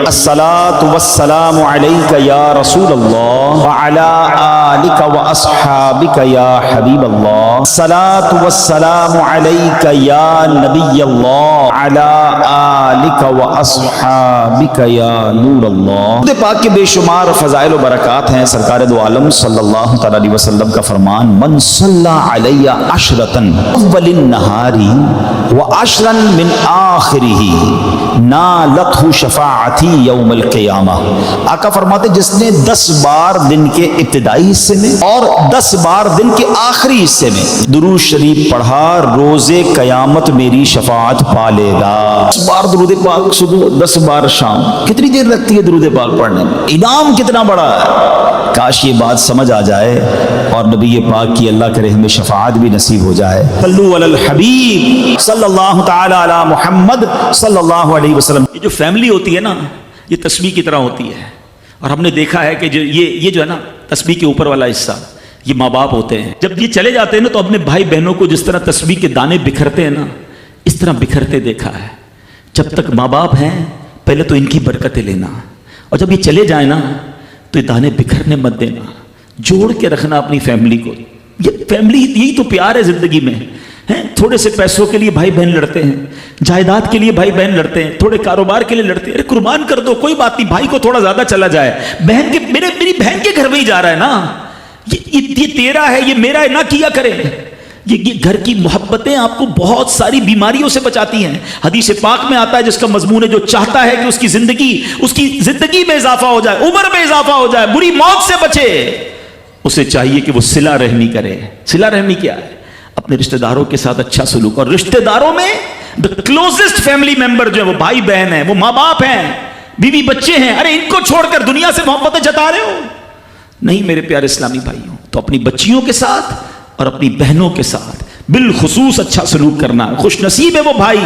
الصلاۃ والسلام علیک یا رسول اللہ وعلی آلک واصحابک یا حبیب اللہ، الصلاۃ والسلام علیک یا نبی اللہ وعلی آلک واصحابک یا نور اللہ۔ درود پاک کے بے شمار فضائل و برکات ہیں۔ سرکار دو عالم صلی اللہ تعالی علیہ وسلم کا فرمان، من صلی علی عشرۃ اول النہار وعشرا من آخرہ نالتہ شفاعتی یوم القیامہ۔ آقا فرماتے جس نے 10 بار دن کے ابتدائی حصے میں اور 10 بار دن کے آخری حصے میں درود شریف پڑھا، روز قیامت میری شفاعت پا لے گا۔ 10 بار درود پاک صبح، 10 بار شام، کتنی دیر لگتی ہے درود پاک پڑھنے میں؟ انعام کتنا بڑا ہے۔ کاش یہ بات سمجھ آ جائے اور نبی پاک کی اللہ کرے ہمیں شفاعت بھی نصیب ہو جائے۔ صلو علی الحبیب صلی اللہ تعالی علی محمد صلی اللہ علیہ وسلم۔ یہ جو فیملی ہوتی ہے نا، یہ تسبیح کی طرح ہوتی ہے، اور ہم نے دیکھا ہے کہ یہ جو ہے نا تسبیح کے اوپر والا حصہ، یہ ماں باپ ہوتے ہیں۔ جب یہ چلے جاتے ہیں نا تو اپنے بھائی بہنوں کو جس طرح تسبیح کے دانے بکھرتے ہیں نا، اس طرح بکھرتے دیکھا ہے۔ جب تک ماں باپ ہیں پہلے تو ان کی برکتیں لینا، اور جب یہ چلے جائیں نا تو یہ دانے بکھرنے مت دینا، جوڑ کے رکھنا اپنی فیملی کو۔ یہ فیملی، یہی تو پیار ہے زندگی میں۔ تھوڑے سے پیسوں کے لیے بھائی بہن لڑتے ہیں، جائیداد کے لیے بھائی بہن لڑتے ہیں، تھوڑے کاروبار کے لیے لڑتے ہیں۔ ارے قربان کر دو، کوئی بات نہیں، بھائی کو تھوڑا زیادہ چلا جائے، بہن کے میری بہن کے گھر میں ہی جا رہا ہے نا، یہ تیرا ہے، یہ میرا ہے، نہ کیا کرے۔ یہ گھر کی محبتیں آپ کو بہت ساری بیماریوں سے بچاتی ہیں۔ حدیث پاک میں آتا ہے جس کا مضمون ہے جو چاہتا ہے کہ اس کی زندگی میں اضافہ ہو جائے، عمر میں اضافہ ہو جائے، بری موت سے بچے، اسے چاہیے کہ وہ صلہ رحمی کرے۔ صلہ رحمی کیا ہے؟ اپنے رشتہ داروں کے ساتھ اچھا سلوک۔ اور رشتہ داروں میں the closest family member جو ہے وہ بھائی بہن ہیں، وہ ماں باپ ہیں، بیوی بچے ہیں۔ ارے ان کو چھوڑ کر دنیا سے محبتیں جتا رہے ہو؟ نہیں میرے پیارے اسلامی بھائیوں، تو اپنی بچیوں کے ساتھ اور اپنی بہنوں کے ساتھ بالخصوص اچھا سلوک کرنا۔ خوش نصیب ہے وہ بھائی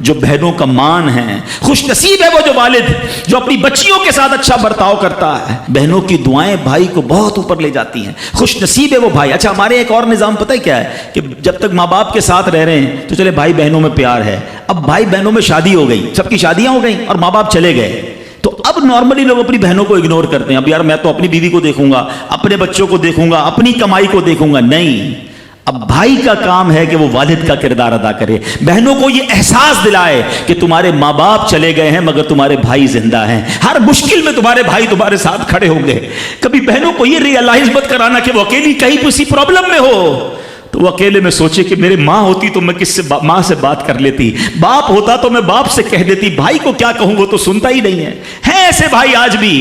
جو بہنوں کا مان ہے، خوش نصیب ہے وہ جو والد جو اپنی بچیوں کے ساتھ اچھا برتاؤ کرتا ہے۔ بہنوں کی دعائیں بھائی کو بہت اوپر لے جاتی ہیں، خوش نصیب ہے وہ بھائی۔ اچھا ہمارے ایک اور نظام پتہ ہے کیا ہے کہ جب تک ماں باپ کے ساتھ رہ رہے ہیں تو چلے بھائی بہنوں میں پیار ہے، اب بھائی بہنوں میں شادی ہو گئی، سب کی شادیاں ہو گئیں اور ماں باپ چلے گئے، تو اب نارملی لوگ اپنی بہنوں کو اگنور کرتے ہیں۔ اب یار میں تو اپنی بیوی کو دیکھوں گا، اپنے بچوں کو دیکھوں گا، اپنی کمائی کو دیکھوں گا۔ نہیں، اب بھائی کا کام ہے کہ وہ والد کا کردار ادا کرے، بہنوں کو یہ احساس دلائے کہ تمہارے ماں باپ چلے گئے ہیں مگر تمہارے بھائی زندہ ہیں، ہر مشکل میں تمہارے بھائی تمہارے ساتھ کھڑے ہوں گے۔ کبھی بہنوں کو یہ ریئلائز مت کرانا کہ وہ اکیلی کہیں کسی پرابلم میں ہو تو وہ اکیلے میں سوچے کہ میرے ماں ہوتی تو میں ماں سے بات کر لیتی، باپ ہوتا تو میں باپ سے کہہ دیتی، بھائی کو کیا کہوں وہ تو سنتا ہی نہیں ہے۔ ایسے بھائی آج بھی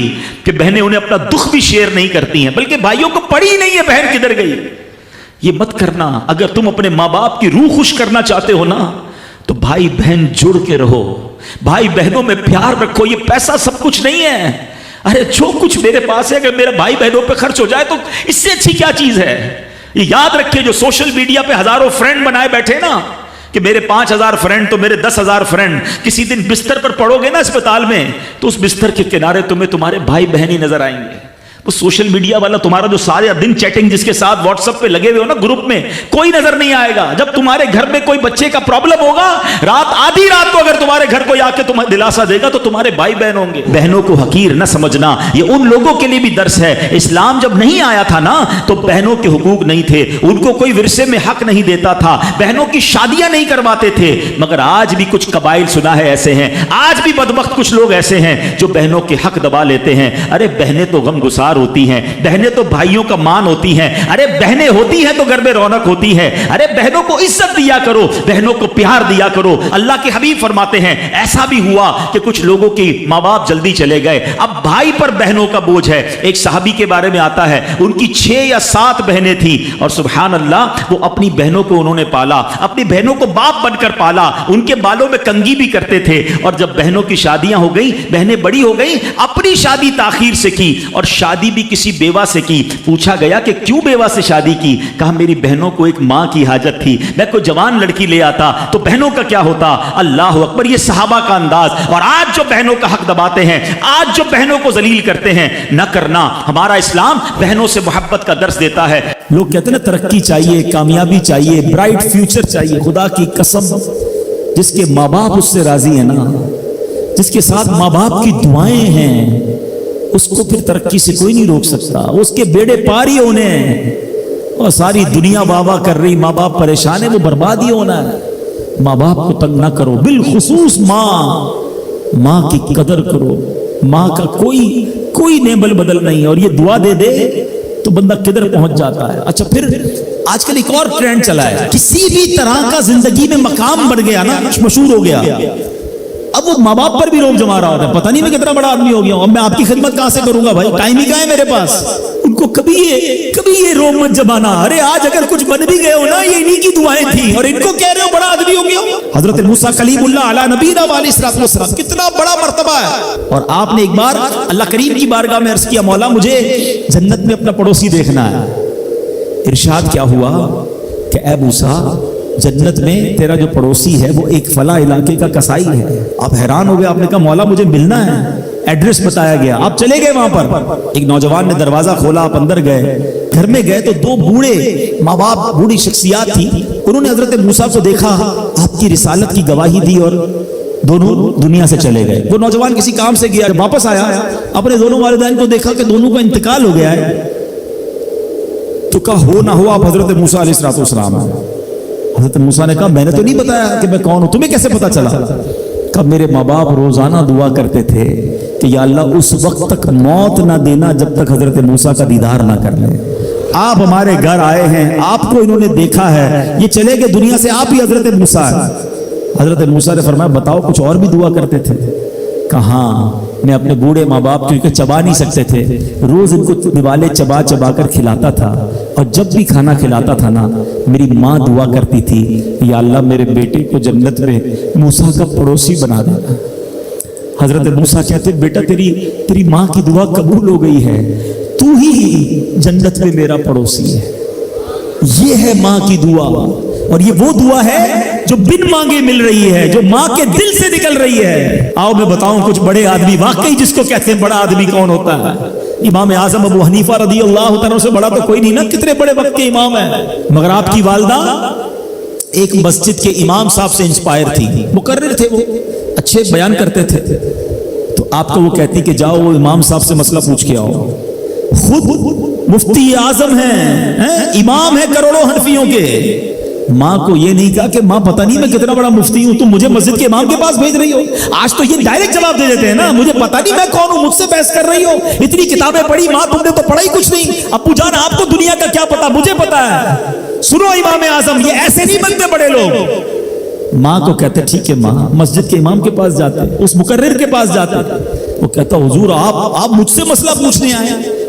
کہ بہنیں انہیں اپنا دکھ بھی شیئر نہیں کرتی ہیں، بلکہ بھائیوں کو پڑی ہی نہیں ہے بہن کدھر گئی۔ یہ مت کرنا۔ اگر تم اپنے ماں باپ کی روح خوش کرنا چاہتے ہو نا تو بھائی بہن جڑ کے رہو، بھائی بہنوں میں پیار رکھو۔ یہ پیسہ سب کچھ نہیں ہے۔ ارے جو کچھ میرے پاس ہے اگر میرا بھائی بہنوں پہ خرچ ہو جائے تو اس سے اچھی کیا چیز ہے؟ یہ یاد رکھیے جو سوشل میڈیا پہ ہزاروں فرینڈ بنائے بیٹھے نا کہ میرے 5000 فرینڈ تو میرے 10,000 فرینڈ، کسی دن بستر پر پڑو گے نا اسپتال میں تو اس بستر کے کنارے تمہیں تمہارے بھائی بہن ہی نظر آئیں گے۔ وہ سوشل میڈیا والا تمہارا جو سارے دن چیٹنگ جس کے ساتھ واٹس ایپ پہ لگے ہوئے ہو نا گروپ میں، کوئی نظر نہیں آئے گا۔ جب تمہارے گھر میں کوئی بچے کا پرابلم ہوگا، آدھی رات کو اگر تمہارے گھر کوئی آ کے تمہیں دلاسا دے گا تو تمہارے بھائی بہن ہوں گے۔ بہنوں کو حقیر نہ سمجھنا، یہ ان لوگوں کے لیے بھی درس ہے۔ اسلام جب نہیں آیا تھا نا تو بہنوں کے حقوق نہیں تھے، ان کو کوئی ورثے میں حق نہیں دیتا تھا، بہنوں کی شادیاں نہیں کرواتے تھے۔ مگر آج بھی کچھ قبائل سنا ہے ایسے ہیں، آج بھی بدبخت کچھ لوگ ایسے ہیں جو بہنوں کے حق دبا لیتے ہیں۔ ارے بہنیں تو غم گسار ہوتی ہیں، بہنیں تو بھائیوں کا مان ہوتی ہیں۔ ارے بہنیں ہوتی ہیں تو گھر میں رونق ہوتی ہے۔ ارے بہنوں کو عزت دیا کرو، بہنوں کو پیار دیا کرو۔ اللہ کے حبیب فرماتے ہیں ایسا بھی ہوا کہ کچھ لوگوں کی ماں باپ جلدی چلے گئے، اب بھائی پر بہنوں کا بوجھ ہے۔ ایک صحابی کے بارے میں آتا ہے ان کی 6 یا 7 بہنیں تھیں اور سبحان اللہ وہ اپنی بہنوں کو انہوں نے پالا، اپنی بہنوں کو باپ بن کر پالا، ان کے بالوں میں کنگھی بھی کرتے تھے۔ اور جب بہنوں کی شادیاں ہو گئی، بہنیں بڑی ہو گئی، اپنی شادی تاخیر سے کی اور شادی بھی کسی بیوہ سے کی۔ پوچھا گیا کہ کیوں بیوہ سے شادی کی؟ کہا میری بہنوں کو ایک ماں کی حاجت تھی، میں کوئی جوان لڑکی لے آتا تو بہنوں کا کیا ہوتا۔ اللہ اکبر، یہ صحابہ کا انداز۔ اور آج جو بہنوں کا حق دباتے ہیں، آج جو بہنوں کو ذلیل کرتے ہیں، نہ کرنا۔ ہمارا اسلام بہنوں سے محبت کا درس دیتا ہے۔ لوگ کہتے ہیں نا ترقی چاہیے، کامیابی چاہیے، برائٹ فیوچر چاہیے۔ خدا کی قسم جس کے ماں باپ اس سے راضی ہیں نا، جس کے ساتھ ماں باپ کی دعائیں ہیں، اس کو پھر ترقی سے کوئی نہیں روک سکتا، اس کے بیڑے پار ہی ہونے ہیں۔ اور ساری دنیا واہ واہ کر رہی، ماں باپ پریشان ہے، وہ برباد ہی ہونا ہے۔ ماں باپ کو تنگ نہ کرو، بالخصوص ماں کی قدر کرو۔ ماں کا کوئی نیبل بدل نہیں ہے، اور یہ دعا دے دے تو بندہ کدھر پہنچ جاتا ہے۔ اچھا پھر آج کل ایک اور ٹرینڈ چلا ہے، کسی بھی طرح کا زندگی میں مقام بڑھ گیا نا، مشہور ہو گیا، اب وہ ماں باپ پر بھی روب جما رہا ہوتا ہے، پتہ نہیں میں کتنا بڑا آدمی ہو گیا ہوں، اب میں آپ کی خدمت کہاں سے کروں گا بھائی، ٹائم ہی کہاں ہے میرے پاس۔ ان کو کبھی یہ روب مت جمانا، ارے آج اگر کچھ بن بھی گئے ہو نا، یہ انہی کی دعائیں تھیں، اور ان کو کہہ رہے ہو بڑا آدمی ہو گیا ہو۔ حضرت موسیٰ کلیم اللہ علی نبینا علیہ الصلوۃ والسلام، کتنا بڑا مرتبہ ہے۔ اور آپ نے ایک بار اللہ کریم کی بارگاہ میں عرض کیا، مولا مجھے جنت میں اپنا پڑوسی دیکھنا ہے۔ ارشاد کیا ہوا کہ اے موسیٰ، جنت میں تیرا جو پڑوسی ہے وہ ایک فلاں علاقے کا کسائی ہے۔ آپ حیران ہو گئے، آپ نے کہا مولا مجھے ملنا ہے، ایڈریس بتایا گیا، آپ چلے گئے وہاں پر۔ ایک نوجوان نے دروازہ کھولا، آپ اندر گئے، گھر میں گئے تو دو بوڑھے ماں باپ، بوڑھی شخصیات تھی، انہوں نے حضرت موسیٰ کو دیکھا، آپ کی رسالت کی گواہی دی، اور دونوں دنیا سے چلے گئے۔ وہ نوجوان کسی کام سے گیا، جب واپس آیا اپنے دونوں والدین کو دیکھا کہ دونوں کا انتقال ہو گیا ہے، تو کہا ہو نہ ہو آپ حضرت موسیٰ علیہ السلام ہیں۔ حضرت موسیٰ نے کہا میں نے تو نہیں بتایا کہ میں کون ہوں، تمہیں کیسے پتا چلا؟ کہا میرے ماں باپ روزانہ دعا کرتے تھے کہ یا اللہ اس وقت تک موت نہ دینا جب تک حضرت موسیٰ کا دیدار نہ کر لیں۔ آپ ہمارے گھر آئے ہیں، آپ کو انہوں نے دیکھا ہے، یہ چلے گئے دنیا سے، آپ ہی حضرت موسیٰ ہیں۔ حضرت موسیٰ نے فرمایا بتاؤ کچھ اور بھی دعا کرتے تھے؟ کہاں میں اپنے بوڑھے ماں باپ کیونکہ چبا نہیں سکتے تھے، روز ان کو نوالے چبا چبا کر کھلاتا تھا، اور جب بھی کھانا کھلاتا تھا نا میری ماں دعا کرتی تھی یا اللہ میرے بیٹے کو جنت میں موسیٰ کا پڑوسی بنا دینا۔ حضرت موسیٰ کہتے بیٹا تیری ماں کی دعا قبول ہو گئی ہے، تو ہی جنت میں میرا پڑوسی ہے۔ یہ ہے ماں کی دعا، اور یہ وہ دعا ہے جو بن مانگے مل رہی ہے، جو ماں کے دل سے نکل رہی ہے۔ آؤ میں بتاؤں کچھ بڑے آدمی، واقعی جس کو کہتے ہیں بڑا آدمی کون ہوتا ہے؟ امام اعظم ابو حنیفہ رضی اللہ تعالیٰ سے بڑا تو کوئی نہیں نا، کتنے بڑے وقت کے امام ہیں، مگر آپ کی والدہ ایک مسجد کے امام صاحب سے انسپائر تھی، مقرر تھے، وہ اچھے بیان کرتے تھے، تو آپ کو وہ کہتی کہ جاؤ وہ امام صاحب سے مسئلہ پوچھ کے آؤ۔ خود مفتی اعظم ہیں، امام ہیں کروڑوں حنفیوں کے، ماں کو یہ نہیں کہا کہ ماں پتہ نہیں میں کتنا بڑا مفتی ہوں، تم مجھے مسجد کے امام کے پاس بھیج رہی ہو۔ آج تو یہ ڈائریکٹ جواب دے دیتے ہیں نا، مجھے پتہ نہیں میں کون ہوں، مجھ سے بحث کر رہی ہو، اتنی کتابیں پڑھی، ماں تم نے تو پڑھا ہی کچھ نہیں، ابو جان آپ کو دنیا کا کیا پتا، مجھے پتا ہے۔ سنو امام اعظم، یہ ایسے نہیں بنتے بڑے لوگ۔ ماں کو کہتے ٹھیک ہے ماں، مسجد کے امام کے پاس جاتے، اس مقرر کے پاس جاتے، وہ کہتا حضور آپ مجھ سے مسئلہ پوچھنے آئے ہیں،